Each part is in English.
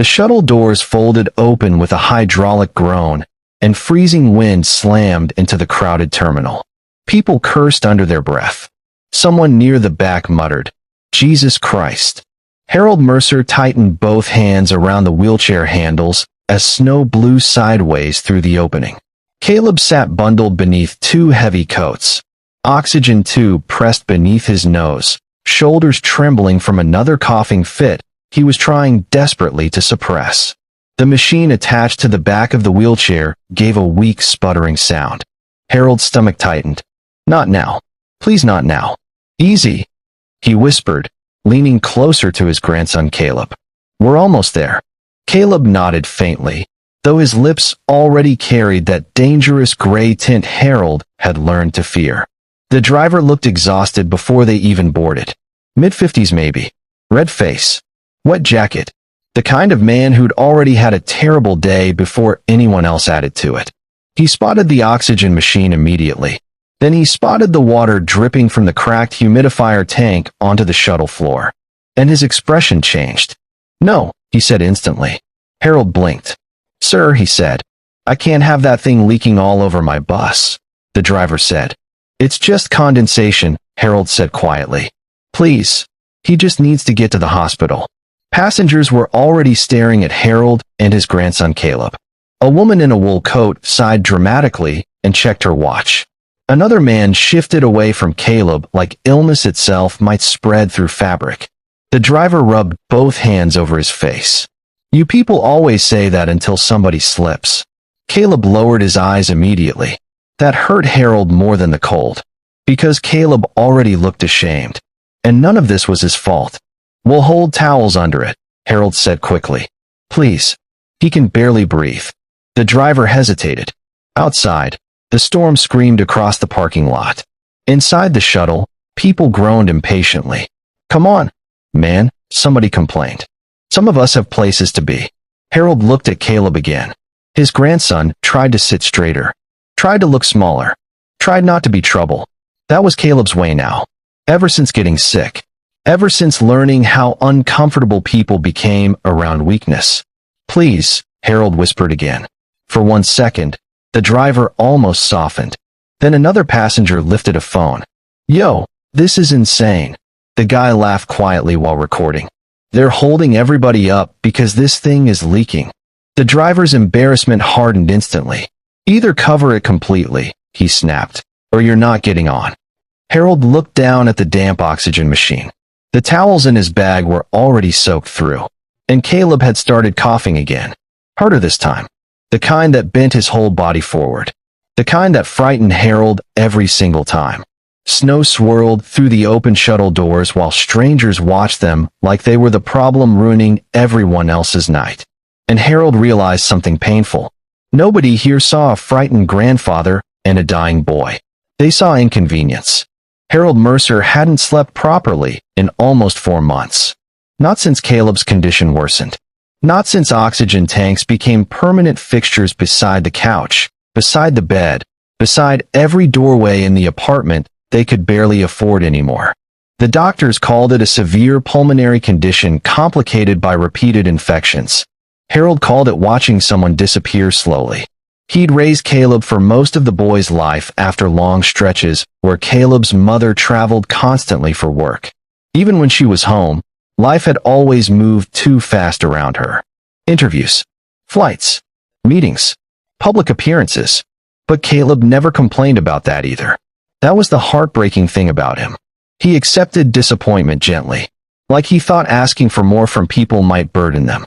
The shuttle doors folded open with a hydraulic groan, and freezing wind slammed into the crowded terminal. People cursed under their breath. Someone near the back muttered, "Jesus Christ." Harold Mercer tightened both hands around the wheelchair handles as snow blew sideways through the opening. Caleb sat bundled beneath two heavy coats. Oxygen tube pressed beneath his nose, shoulders trembling from another coughing fit he was trying desperately to suppress. The machine attached to the back of the wheelchair gave a weak sputtering sound. Harold's stomach tightened. "Not now. Please, not now. Easy," he whispered, leaning closer to his grandson Caleb. "We're almost there." Caleb nodded faintly, though his lips already carried that dangerous gray tint Harold had learned to fear. The driver looked exhausted before they even boarded. Mid-50s maybe. Red face. Wet jacket. The kind of man who'd already had a terrible day before anyone else added to it. He spotted the oxygen machine immediately. Then he spotted the water dripping from the cracked humidifier tank onto the shuttle floor. And his expression changed. "No," he said instantly. Harold blinked. "Sir," he said, "I can't have that thing leaking all over my bus," the driver said. "It's just condensation," Harold said quietly. "Please. He just needs to get to the hospital." Passengers were already staring at Harold and his grandson Caleb. A woman in a wool coat sighed dramatically and checked her watch. Another man shifted away from Caleb like illness itself might spread through fabric. The driver rubbed both hands over his face. "You people always say that until somebody slips." Caleb lowered his eyes immediately. That hurt Harold more than the cold, because Caleb already looked ashamed. And none of this was his fault. "We'll hold towels under it," Harold said quickly. "Please." He can barely breathe. The driver hesitated. Outside, the storm screamed across the parking lot. Inside the shuttle, people groaned impatiently. "Come on, man," somebody complained. "Some of us have places to be." Harold looked at Caleb again. His grandson tried to sit straighter, tried to look smaller, tried not to be trouble. That was Caleb's way now. Ever since getting sick. Ever since learning how uncomfortable people became around weakness. "Please," Harold whispered again. For 1 second, the driver almost softened. Then another passenger lifted a phone. "Yo, this is insane." The guy laughed quietly while recording. "They're holding everybody up because this thing is leaking." The driver's embarrassment hardened instantly. "Either cover it completely," he snapped, "or you're not getting on." Harold looked down at the damp oxygen machine. The towels in his bag were already soaked through, and Caleb had started coughing again. Harder this time. The kind that bent his whole body forward. The kind that frightened Harold every single time. Snow swirled through the open shuttle doors while strangers watched them like they were the problem ruining everyone else's night. And Harold realized something painful. Nobody here saw a frightened grandfather and a dying boy. They saw inconvenience. Harold Mercer hadn't slept properly in almost 4 months. Not since Caleb's condition worsened. Not since oxygen tanks became permanent fixtures beside the couch, beside the bed, beside every doorway in the apartment they could barely afford anymore. The doctors called it a severe pulmonary condition complicated by repeated infections. Harold called it watching someone disappear slowly. He'd raised Caleb for most of the boy's life after long stretches where Caleb's mother traveled constantly for work. Even when she was home, life had always moved too fast around her. Interviews, flights, meetings, public appearances. But Caleb never complained about that either. That was the heartbreaking thing about him. He accepted disappointment gently, like he thought asking for more from people might burden them.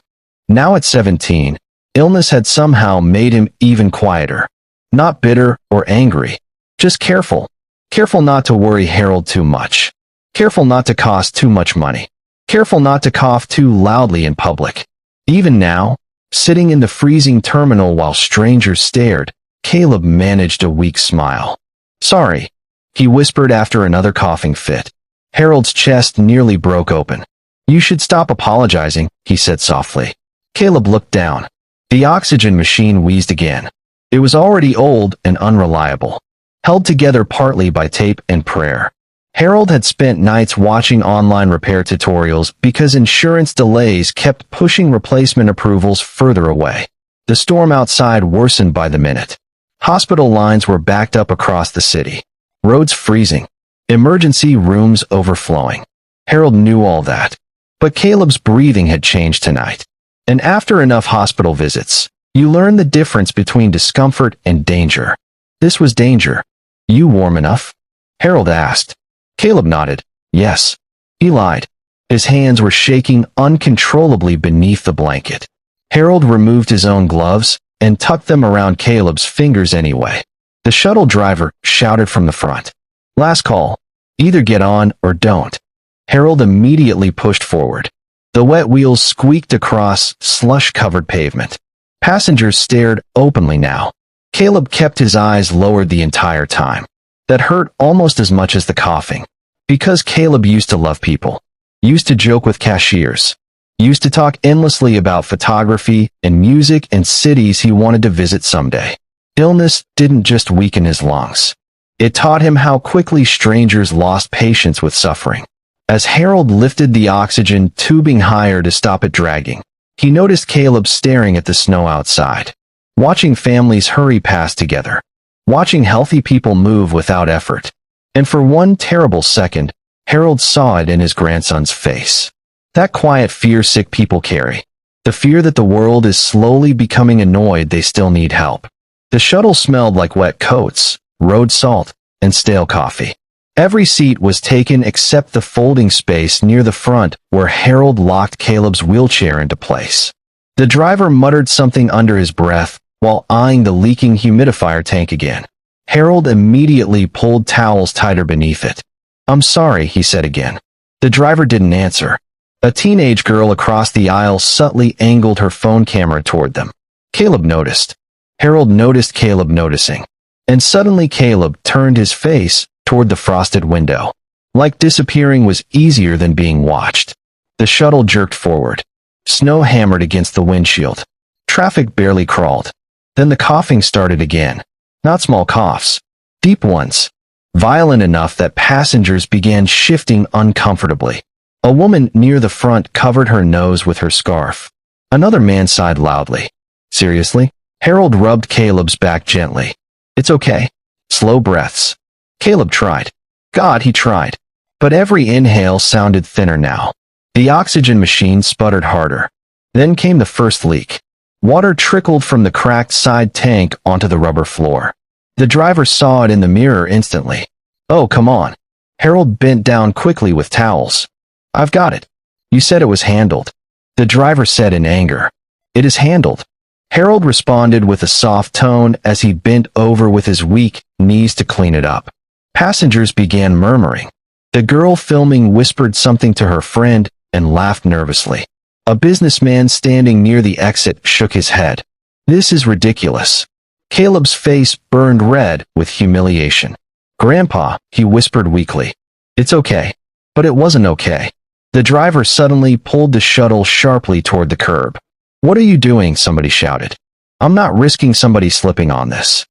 Now at 17, illness had somehow made him even quieter. Not bitter or angry, just careful. Careful not to worry Harold too much. Careful not to cost too much money. Careful not to cough too loudly in public. Even now, sitting in the freezing terminal while strangers stared, Caleb managed a weak smile. "Sorry," he whispered after another coughing fit. Harold's chest nearly broke open. "You should stop apologizing," he said softly. Caleb looked down. The oxygen machine wheezed again. It was already old and unreliable, held together partly by tape and prayer. Harold had spent nights watching online repair tutorials because insurance delays kept pushing replacement approvals further away. The storm outside worsened by the minute. Hospital lines were backed up across the city. Roads freezing. Emergency rooms overflowing. Harold knew all that. But Caleb's breathing had changed tonight. And after enough hospital visits, you learn the difference between discomfort and danger. This was danger. You warm enough? Harold asked. Caleb nodded. Yes. He lied. His hands were shaking uncontrollably beneath the blanket. Harold removed his own gloves and tucked them around Caleb's fingers anyway. The shuttle driver shouted from the front. Last call. Either get on or don't. Harold immediately pushed forward. The wet wheels squeaked across slush-covered pavement. Passengers stared openly now. Caleb kept his eyes lowered the entire time. That hurt almost as much as the coughing. Because Caleb used to love people. Used to joke with cashiers. Used to talk endlessly about photography and music and cities he wanted to visit someday. Illness didn't just weaken his lungs. It taught him how quickly strangers lost patience with suffering. As Harold lifted the oxygen tubing higher to stop it dragging, he noticed Caleb staring at the snow outside. Watching families hurry past together. Watching healthy people move without effort. And for one terrible second, Harold saw it in his grandson's face. That quiet fear sick people carry. The fear that the world is slowly becoming annoyed they still need help. The shuttle smelled like wet coats, road salt, and stale coffee. Every seat was taken except the folding space near the front where Harold locked Caleb's wheelchair into place. The driver muttered something under his breath while eyeing the leaking humidifier tank again. Harold immediately pulled towels tighter beneath it. I'm sorry, he said again. The driver didn't answer. A teenage girl across the aisle subtly angled her phone camera toward them. Caleb noticed. Harold noticed Caleb noticing. And suddenly Caleb turned his face toward the frosted window. Like disappearing was easier than being watched. The shuttle jerked forward. Snow hammered against the windshield. Traffic barely crawled. Then the coughing started again. Not small coughs. Deep ones. Violent enough that passengers began shifting uncomfortably. A woman near the front covered her nose with her scarf. Another man sighed loudly. Seriously? Harold rubbed Caleb's back gently. It's okay. Slow breaths. Caleb tried. God, he tried. But every inhale sounded thinner now. The oxygen machine sputtered harder. Then came the first leak. Water trickled from the cracked side tank onto the rubber floor. The driver saw it in the mirror instantly. Oh, come on. Harold bent down quickly with towels. I've got it. You said it was handled. The driver said in anger. It is handled. Harold responded with a soft tone as he bent over with his weak knees to clean it up. Passengers began murmuring. The girl filming whispered something to her friend and laughed nervously. A businessman standing near the exit shook his head. This is ridiculous. Caleb's face burned red with humiliation. Grandpa, he whispered weakly. It's okay. But it wasn't okay. The driver suddenly pulled the shuttle sharply toward the curb. What are you doing? Somebody shouted. I'm not risking somebody slipping on this.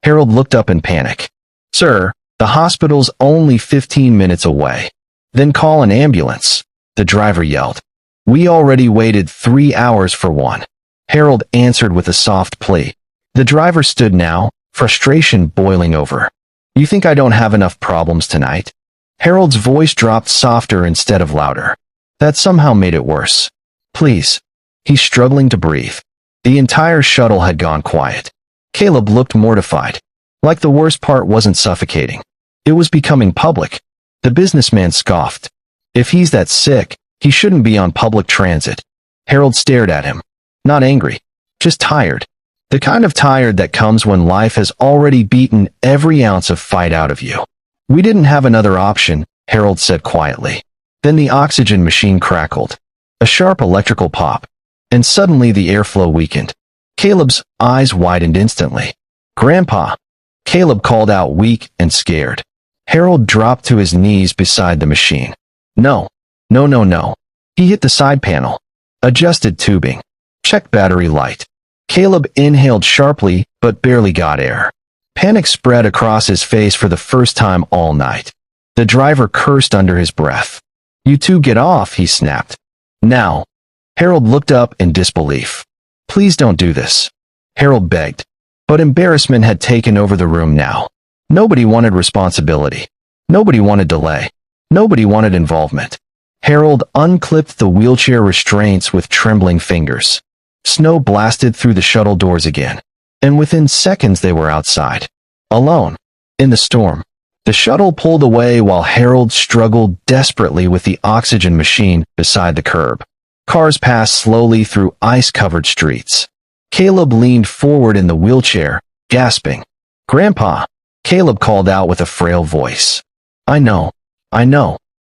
Harold looked up in panic. Sir, the hospital's only 15 minutes away. Then call an ambulance, the driver yelled. We already waited 3 hours for one. Harold answered with a soft plea. The driver stood now, frustration boiling over. You think I don't have enough problems tonight? Harold's voice dropped softer instead of louder. That somehow made it worse. Please. He's struggling to breathe. The entire shuttle had gone quiet. Caleb looked mortified. Like the worst part wasn't suffocating. It was becoming public. The businessman scoffed. If he's that sick, he shouldn't be on public transit. Harold stared at him. Not angry. Just tired. The kind of tired that comes when life has already beaten every ounce of fight out of you. We didn't have another option, Harold said quietly. Then the oxygen machine crackled. A sharp electrical pop. And suddenly the airflow weakened. Caleb's eyes widened instantly. Grandpa! Caleb called out weak and scared. Harold dropped to his knees beside the machine. No. No, no, no. He hit the side panel. Adjusted tubing. Check battery light. Caleb inhaled sharply, but barely got air. Panic spread across his face for the first time all night. The driver cursed under his breath. "You two get off," he snapped. "Now." Harold looked up in disbelief. "Please don't do this," Harold begged. But embarrassment had taken over the room now. Nobody wanted responsibility. Nobody wanted delay. Nobody wanted involvement. Harold unclipped the wheelchair restraints with trembling fingers. Snow blasted through the shuttle doors again, and within seconds they were outside. Alone. In the storm. The shuttle pulled away while Harold struggled desperately with the oxygen machine beside the curb. Cars passed slowly through ice-covered streets. Caleb leaned forward in the wheelchair, gasping. "Grandpa," Caleb called out with a frail voice. I know.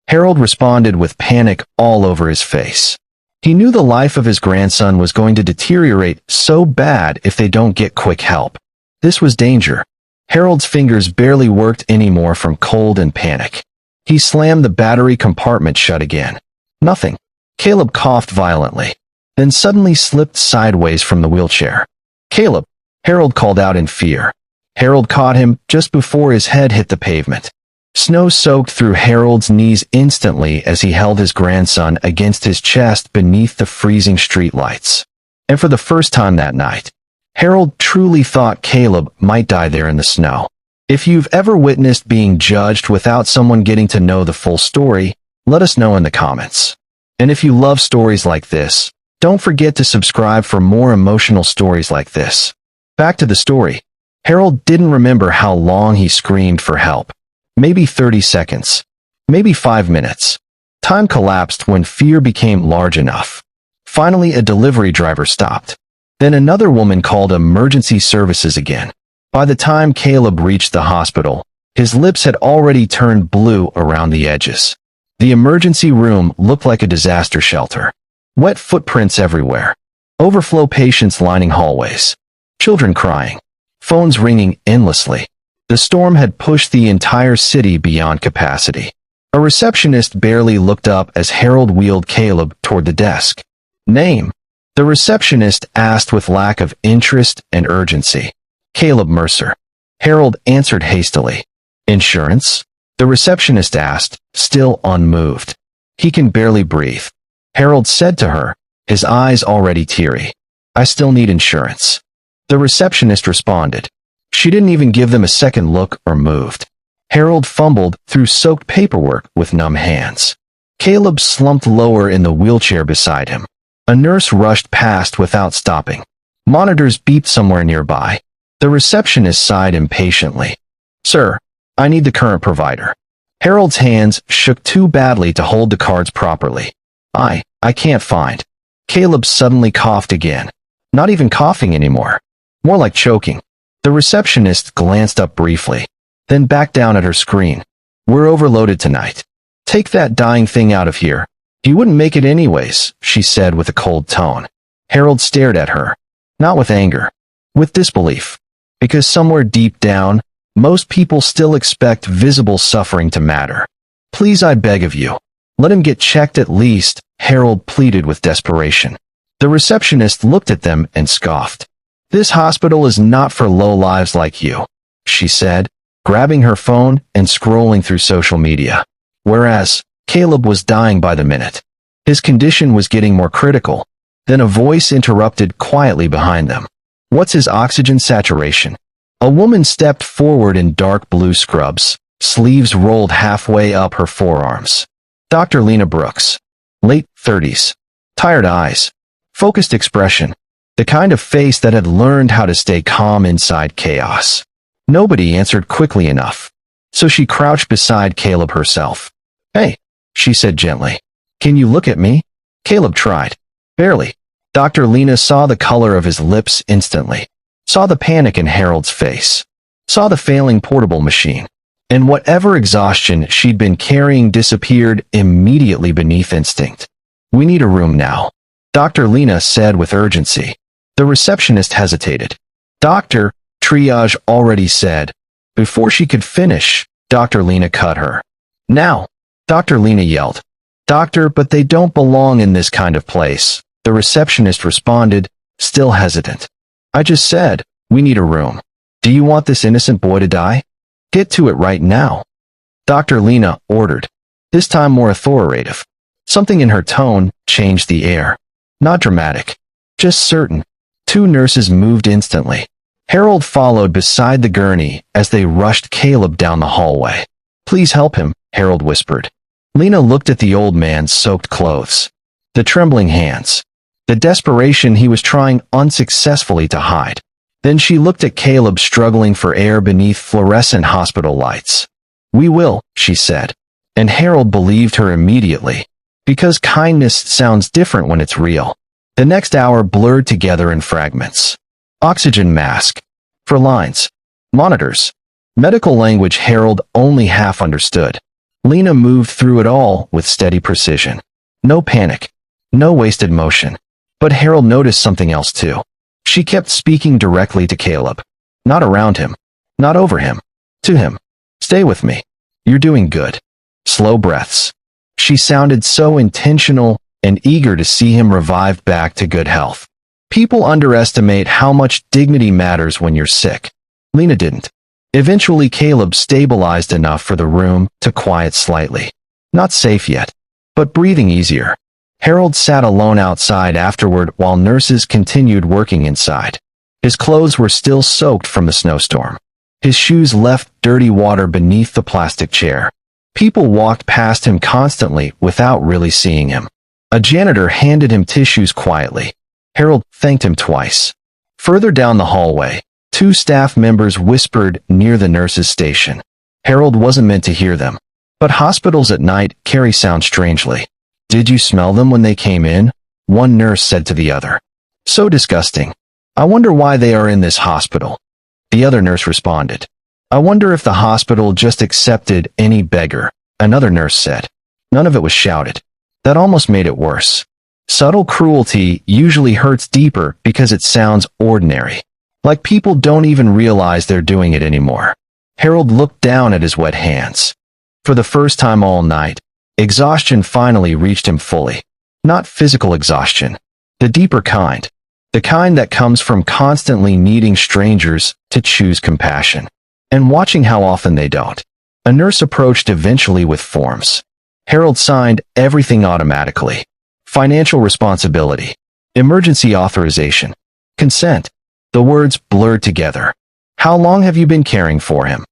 Harold responded with panic all over his face. He knew the life of his grandson was going to deteriorate so bad if they don't get quick help. This was danger. Harold's fingers barely worked anymore from cold and panic. He slammed the battery compartment shut again. Nothing. Caleb coughed violently, then suddenly slipped sideways from the wheelchair. "Caleb!" Harold called out in fear. Harold caught him just before his head hit the pavement. Snow soaked through Harold's knees instantly as he held his grandson against his chest beneath the freezing streetlights. And for the first time that night, Harold truly thought Caleb might die there in the snow. If you've ever witnessed being judged without someone getting to know the full story, let us know in the comments. And if you love stories like this, don't forget to subscribe for more emotional stories like this. Back to the story. Harold didn't remember how long he screamed for help. Maybe 30 seconds. Maybe 5 minutes. Time collapsed when fear became large enough. Finally, a delivery driver stopped. Then another woman called emergency services again. By the time Caleb reached the hospital, his lips had already turned blue around the edges. The emergency room looked like a disaster shelter. Wet footprints everywhere. Overflow patients lining hallways. Children crying. Phones ringing endlessly. The storm had pushed the entire city beyond capacity. A receptionist barely looked up as Harold wheeled Caleb toward the desk. "Name?" The receptionist asked with lack of interest and urgency. "Caleb Mercer." Harold answered hastily. "Insurance?" The receptionist asked, still unmoved. "He can barely breathe," Harold said to her, his eyes already teary. "I still need insurance." The receptionist responded. She didn't even give them a second look or moved. Harold fumbled through soaked paperwork with numb hands. Caleb slumped lower in the wheelchair beside him. A nurse rushed past without stopping. Monitors beeped somewhere nearby. The receptionist sighed impatiently. "Sir, I need the current provider." Harold's hands shook too badly to hold the cards properly. I can't find." Caleb suddenly coughed again. Not even coughing anymore. More like choking. The receptionist glanced up briefly, then back down at her screen. "We're overloaded tonight. Take that dying thing out of here. You wouldn't make it anyways," she said with a cold tone. Harold stared at her, not with anger, with disbelief. Because somewhere deep down, most people still expect visible suffering to matter. "Please, I beg of you. Let him get checked at least," Harold pleaded with desperation. The receptionist looked at them and scoffed. "This hospital is not for lowlives like you," she said, grabbing her phone and scrolling through social media. Whereas, Caleb was dying by the minute. His condition was getting more critical. Then a voice interrupted quietly behind them. "What's his oxygen saturation?" A woman stepped forward in dark blue scrubs, sleeves rolled halfway up her forearms. Dr. Lena Brooks. Late 30s. Tired eyes. Focused expression. The kind of face that had learned how to stay calm inside chaos. Nobody answered quickly enough, so she crouched beside Caleb herself. "Hey," she said gently. "Can you look at me?" Caleb tried. Barely. Dr. Lena saw the color of his lips instantly. Saw the panic in Harold's face. Saw the failing portable machine. And whatever exhaustion she'd been carrying disappeared immediately beneath instinct. "We need a room now," Dr. Lena said with urgency. The receptionist hesitated. "Doctor," triage already said. Before she could finish, Dr. Lena cut her. "Now," Dr. Lena yelled. "Doctor, but they don't belong in this kind of place," the receptionist responded, still hesitant. "I just said, we need a room. Do you want this innocent boy to die? Get to it right now." Dr. Lena ordered, this time more authoritative. Something in her tone changed the air. Not dramatic, just certain. Two nurses moved instantly. Harold followed beside the gurney as they rushed Caleb down the hallway. Please help him, Harold whispered. Lena looked at the old man's soaked clothes, the trembling hands, the desperation he was trying unsuccessfully to hide. Then she looked at Caleb struggling for air beneath fluorescent hospital lights. We will, she said. And Harold believed her immediately, because kindness sounds different when it's real. The next hour blurred together in fragments. Oxygen mask. For lines. Monitors. Medical language Harold only half understood. Lena moved through it all with steady precision. No panic. No wasted motion. But Harold noticed something else too. She kept speaking directly to Caleb. Not around him. Not over him. To him. Stay with me. You're doing good. Slow breaths. She sounded so intentional and eager to see him revive back to good health. People underestimate how much dignity matters when you're sick. Lena didn't. Eventually Caleb stabilized enough for the room to quiet slightly. Not safe yet, but breathing easier. Harold sat alone outside afterward while nurses continued working inside. His clothes were still soaked from the snowstorm. His shoes left dirty water beneath the plastic chair. People walked past him constantly without really seeing him. A janitor handed him tissues quietly. Harold thanked him twice. Further down the hallway, two staff members whispered near the nurse's station. Harold wasn't meant to hear them, but hospitals at night carry sound strangely. Did you smell them when they came in? One nurse said to the other. So disgusting. I wonder why they are in this hospital. The other nurse responded. I wonder if the hospital just accepted any beggar, another nurse said. None of it was shouted. That almost made it worse. Subtle cruelty usually hurts deeper because it sounds ordinary. Like people don't even realize they're doing it anymore. Harold looked down at his wet hands. For the first time all night, exhaustion finally reached him fully. Not physical exhaustion. The deeper kind. The kind that comes from constantly needing strangers to choose compassion. And watching how often they don't. A nurse approached eventually with forms. Harold signed everything automatically. Financial responsibility. Emergency authorization. Consent. The words blurred together. How long have you been caring for him?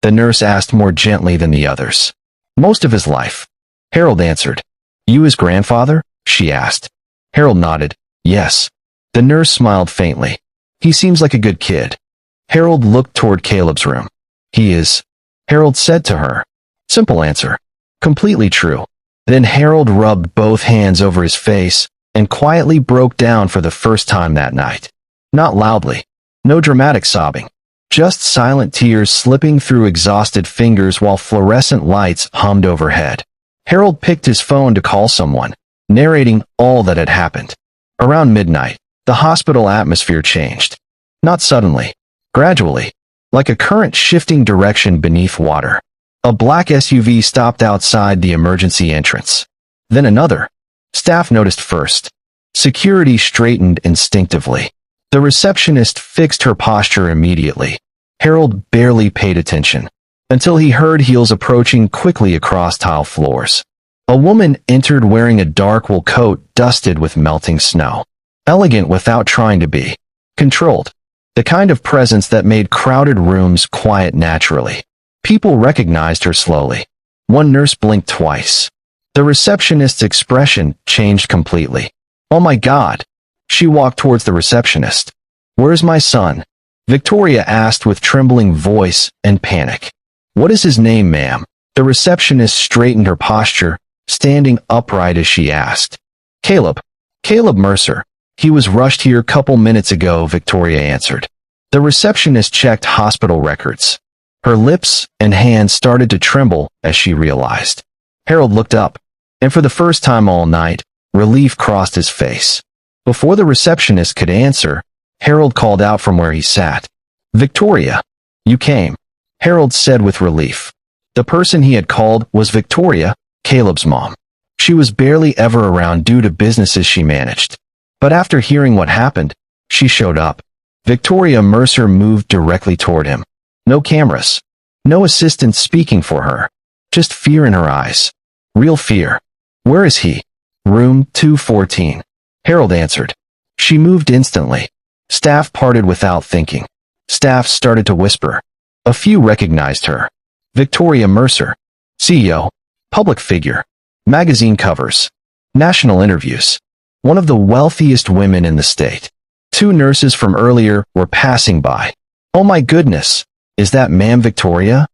The nurse asked more gently than the others. Most of his life. Harold answered. You his grandfather? She asked. Harold nodded. Yes. The nurse smiled faintly. He seems like a good kid. Harold looked toward Caleb's room. He is. Harold said to her. Simple answer. Completely true. Then Harold rubbed both hands over his face and quietly broke down for the first time that night. Not loudly. No dramatic sobbing. Just silent tears slipping through exhausted fingers while fluorescent lights hummed overhead. Harold picked his phone to call someone, narrating all that had happened. Around midnight, the hospital atmosphere changed. Not suddenly. Gradually. Like a current shifting direction beneath water. A black SUV stopped outside the emergency entrance. Then another. Staff noticed first. Security straightened instinctively. The receptionist fixed her posture immediately. Harold barely paid attention, until he heard heels approaching quickly across tile floors. A woman entered wearing a dark wool coat dusted with melting snow. Elegant without trying to be. Controlled. The kind of presence that made crowded rooms quiet naturally. People recognized her slowly. One nurse blinked twice. The receptionist's expression changed completely. Oh my God. She walked towards the receptionist. Where's my son? Victoria asked with trembling voice and panic. What is his name, ma'am? The receptionist straightened her posture, standing upright as she asked. Caleb. Caleb Mercer. He was rushed here a couple minutes ago, Victoria answered. The receptionist checked hospital records. Her lips and hands started to tremble as she realized. Harold looked up, and for the first time all night, relief crossed his face. Before the receptionist could answer, Harold called out from where he sat. Victoria. You came. Harold said with relief. The person he had called was Victoria, Caleb's mom. She was barely ever around due to businesses she managed. But after hearing what happened, she showed up. Victoria Mercer moved directly toward him. No cameras. No assistants speaking for her. just fear in her eyes. Real fear. Where is he? Room 214. Harold answered. She moved instantly. Staff parted without thinking. Staff started to whisper. A few recognized her. Victoria Mercer. CEO. Public figure. Magazine covers. National interviews. One of the wealthiest women in the state. Two nurses from earlier were passing by. Oh my goodness, is that Ma'am Victoria?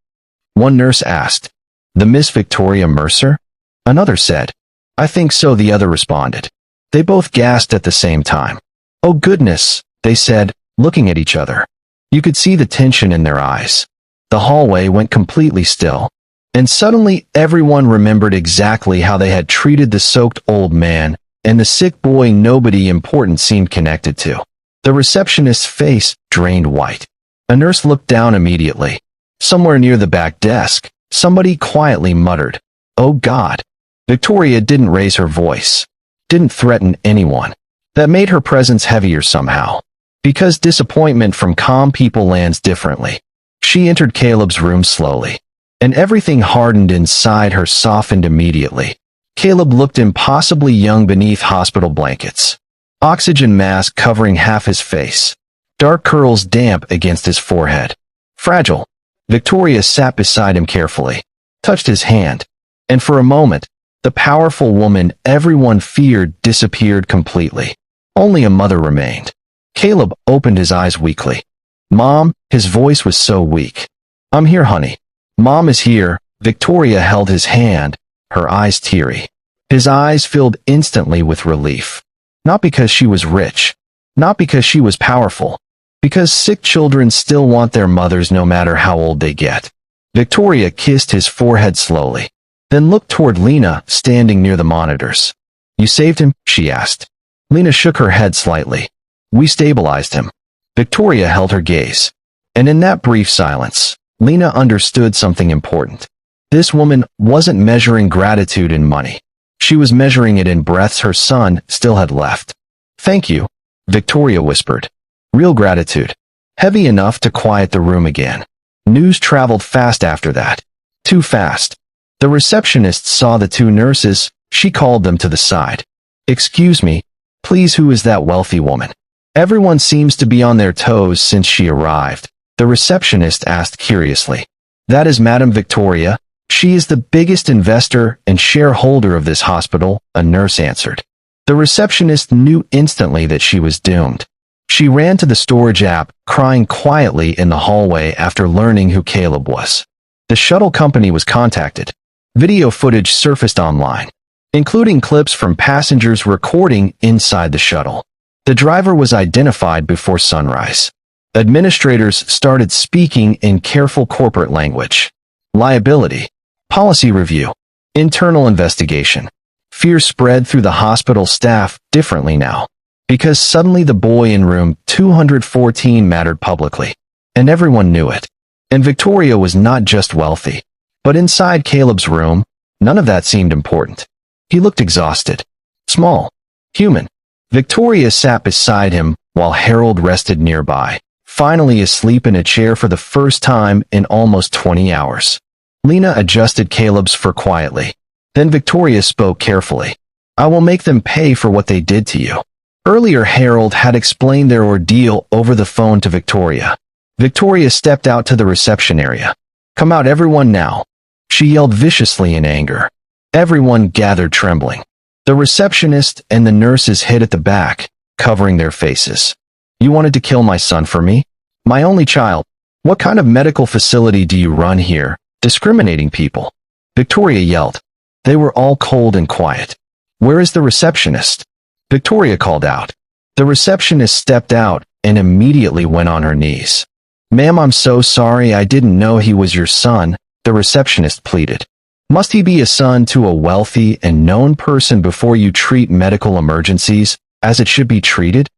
One nurse asked. The Miss Victoria Mercer? Another said. I think so, the other responded. They both gasped at the same time. Oh goodness, they said, looking at each other. You could see the tension in their eyes. The hallway went completely still. And suddenly everyone remembered exactly how they had treated the soaked old man and the sick boy nobody important seemed connected to. The receptionist's face drained white. A nurse looked down immediately. Somewhere near the back desk, somebody quietly muttered, "Oh God." Victoria didn't raise her voice. Didn't threaten anyone. That made her presence heavier somehow. Because disappointment from calm people lands differently. She entered Caleb's room slowly. And everything hardened inside her softened immediately. Caleb looked impossibly young beneath hospital blankets. Oxygen mask covering half his face. Dark curls damp against his forehead. Fragile. Victoria sat beside him carefully. Touched his hand. And for a moment, the powerful woman everyone feared disappeared completely. Only a mother remained. Caleb opened his eyes weakly. Mom, his voice was so weak. I'm here, honey. Mom is here. Victoria held his hand, her eyes teary. His eyes filled instantly with relief. Not because she was rich. Not because she was powerful. Because sick children still want their mothers no matter how old they get. Victoria kissed his forehead slowly. Then looked toward Lena, standing near the monitors. You saved him? She asked. Lena shook her head slightly. We stabilized him. Victoria held her gaze. And in that brief silence, Lena understood something important. This woman wasn't measuring gratitude in money. She was measuring it in breaths her son still had left. Thank you, Victoria whispered. Real gratitude. Heavy enough to quiet the room again. News traveled fast after that. Too fast. The receptionist saw the two nurses. She called them to the side. Excuse me, please, who is that wealthy woman? Everyone seems to be on their toes since she arrived. The receptionist asked curiously. That is Madame Victoria. She is the biggest investor and shareholder of this hospital, a nurse answered. The receptionist knew instantly that she was doomed. She ran to the storage app, crying quietly in the hallway after learning who Caleb was. The shuttle company was contacted. Video footage surfaced online, including clips from passengers recording inside the shuttle. The driver was identified before sunrise. Administrators started speaking in careful corporate language. Liability. Policy review. Internal investigation. Fear spread through the hospital staff differently now. Because suddenly the boy in room 214 mattered publicly. And everyone knew it. And Victoria was not just wealthy. But inside Caleb's room, none of that seemed important. He looked exhausted. Small. Human. Victoria sat beside him while Harold rested nearby, finally asleep in a chair for the first time in almost 20 hours. Lena adjusted Caleb's fur quietly. Then Victoria spoke carefully. I will make them pay for what they did to you. Earlier Harold had explained their ordeal over the phone to Victoria. Victoria stepped out to the reception area. Come out everyone now. She yelled viciously in anger. Everyone gathered trembling. The receptionist and the nurses hid at the back, covering their faces. You wanted to kill my son for me? My only child. What kind of medical facility do you run here, discriminating people? Victoria yelled. They were all cold and quiet. Where is the receptionist? Victoria called out. The receptionist stepped out and immediately went on her knees. Ma'am, I'm so sorry, I didn't know he was your son, the receptionist pleaded. Must he be a son to a wealthy and known person before you treat medical emergencies as it should be treated?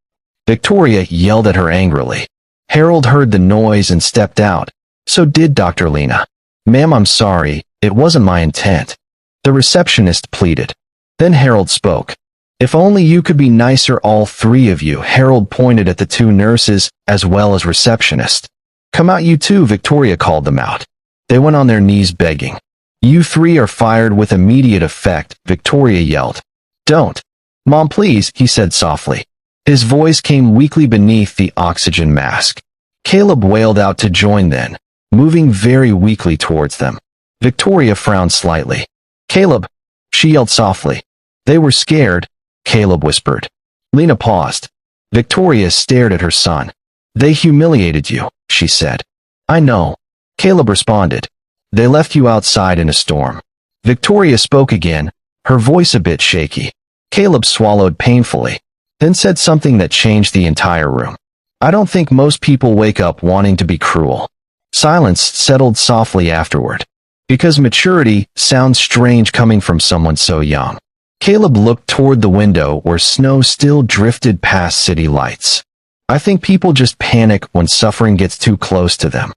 Victoria yelled at her angrily. Harold heard the noise and stepped out. So did Dr. Lena. Ma'am, I'm sorry, it wasn't my intent. The receptionist pleaded. Then Harold spoke. If only you could be nicer, all three of you. Harold pointed at the two nurses as well as receptionist. Come out you two, Victoria called them out. They went on their knees begging. You three are fired with immediate effect, Victoria yelled. Don't. Mom, please, he said softly. His voice came weakly beneath the oxygen mask. Caleb wailed out to join then, moving very weakly towards them. Victoria frowned slightly. Caleb, she yelled softly. They were scared, Caleb whispered. Lena paused. Victoria stared at her son. They humiliated you, she said. I know. Caleb responded. They left you outside in a storm. Victoria spoke again, her voice a bit shaky. Caleb swallowed painfully, then said something that changed the entire room. I don't think most people wake up wanting to be cruel. Silence settled softly afterward. Because maturity sounds strange coming from someone so young. Caleb looked toward the window where snow still drifted past city lights. I think people just panic when suffering gets too close to them.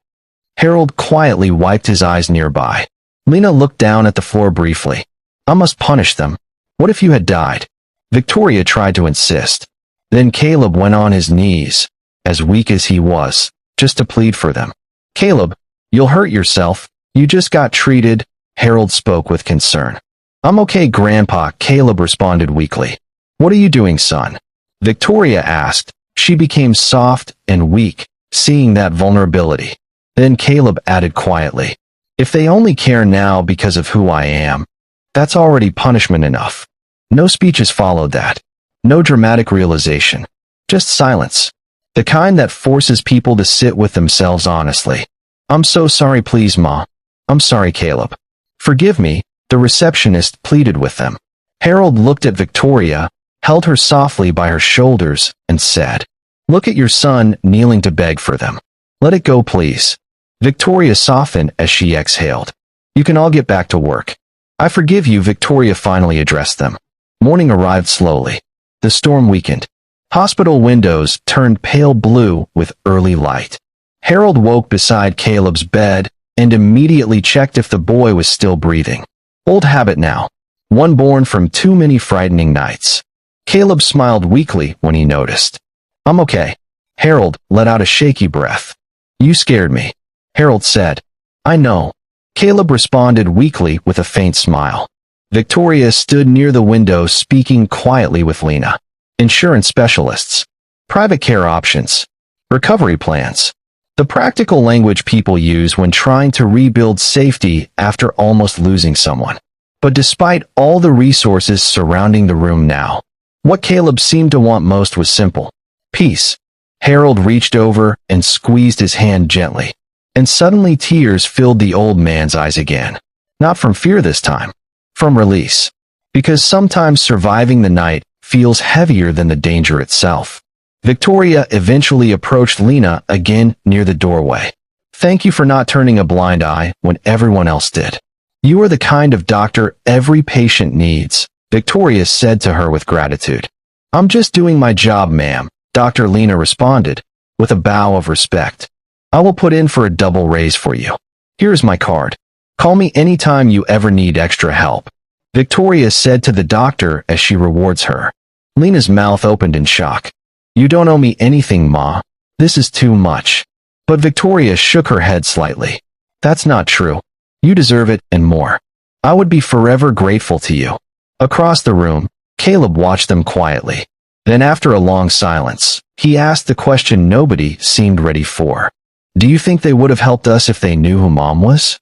Harold quietly wiped his eyes nearby. Lena looked down at the floor briefly. I must punish them. What if you had died? Victoria tried to insist. Then Caleb went on his knees, as weak as he was, just to plead for them. Caleb, you'll hurt yourself. You just got treated, Harold spoke with concern. I'm okay, Grandpa, Caleb responded weakly. What are you doing, son? Victoria asked. She became soft and weak, seeing that vulnerability. Then Caleb added quietly, if they only care now because of who I am, that's already punishment enough. No speeches followed that. No dramatic realization. Just silence. The kind that forces people to sit with themselves honestly. I'm so sorry, please, Ma. I'm sorry, Caleb. Forgive me, the receptionist pleaded with them. Harold looked at Victoria, held her softly by her shoulders, and said, look at your son kneeling to beg for them. Let it go, please. Victoria softened as she exhaled. You can all get back to work. I forgive you, Victoria finally addressed them. Morning arrived slowly. The storm weakened. Hospital windows turned pale blue with early light. Harold woke beside Caleb's bed and immediately checked if the boy was still breathing. Old habit now. One born from too many frightening nights. Caleb smiled weakly when he noticed. I'm okay. Harold let out a shaky breath. You scared me. Harold said. I know. Caleb responded weakly with a faint smile. Victoria stood near the window speaking quietly with Lena. Insurance specialists. Private care options. Recovery plans. The practical language people use when trying to rebuild safety after almost losing someone. But despite all the resources surrounding the room now, what Caleb seemed to want most was simple. Peace. Harold reached over and squeezed his hand gently. And suddenly tears filled the old man's eyes again. Not from fear this time. From release. Because sometimes surviving the night feels heavier than the danger itself. Victoria eventually approached Lena again near the doorway. Thank you for not turning a blind eye when everyone else did. You are the kind of doctor every patient needs, Victoria said to her with gratitude. I'm just doing my job, ma'am, Dr. Lena responded, with a bow of respect. I will put in for a double raise for you. Here's my card. Call me anytime you ever need extra help, Victoria said to the doctor as she rewards her. Lena's mouth opened in shock. You don't owe me anything, Ma. This is too much. But Victoria shook her head slightly. That's not true. You deserve it and more. I would be forever grateful to you. Across the room, Caleb watched them quietly. Then after a long silence, he asked the question nobody seemed ready for. Do you think they would have helped us if they knew who Mom was?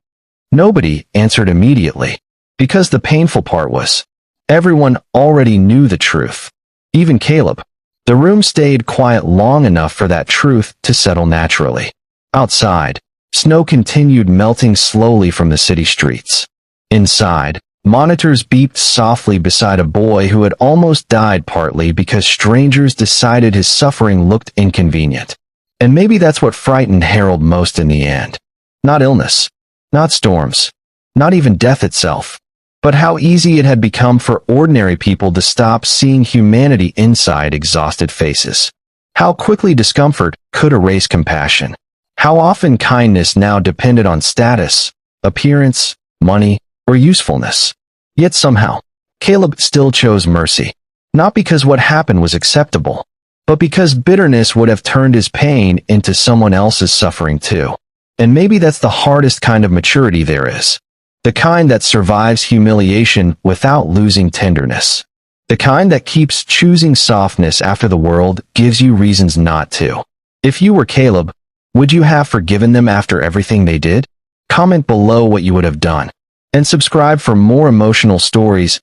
Nobody answered immediately. Because the painful part was, everyone already knew the truth. Even Caleb. The room stayed quiet long enough for that truth to settle naturally. Outside, snow continued melting slowly from the city streets. Inside, monitors beeped softly beside a boy who had almost died partly because strangers decided his suffering looked inconvenient. And maybe that's what frightened Harold most in the end. Not illness. Not storms. Not even death itself. But how easy it had become for ordinary people to stop seeing humanity inside exhausted faces. How quickly discomfort could erase compassion. How often kindness now depended on status, appearance, money, or usefulness. Yet somehow, Caleb still chose mercy. Not because what happened was acceptable, but because bitterness would have turned his pain into someone else's suffering too. And maybe that's the hardest kind of maturity there is. The kind that survives humiliation without losing tenderness. The kind that keeps choosing softness after the world gives you reasons not to. If you were Caleb, would you have forgiven them after everything they did? Comment below what you would have done. And subscribe for more emotional stories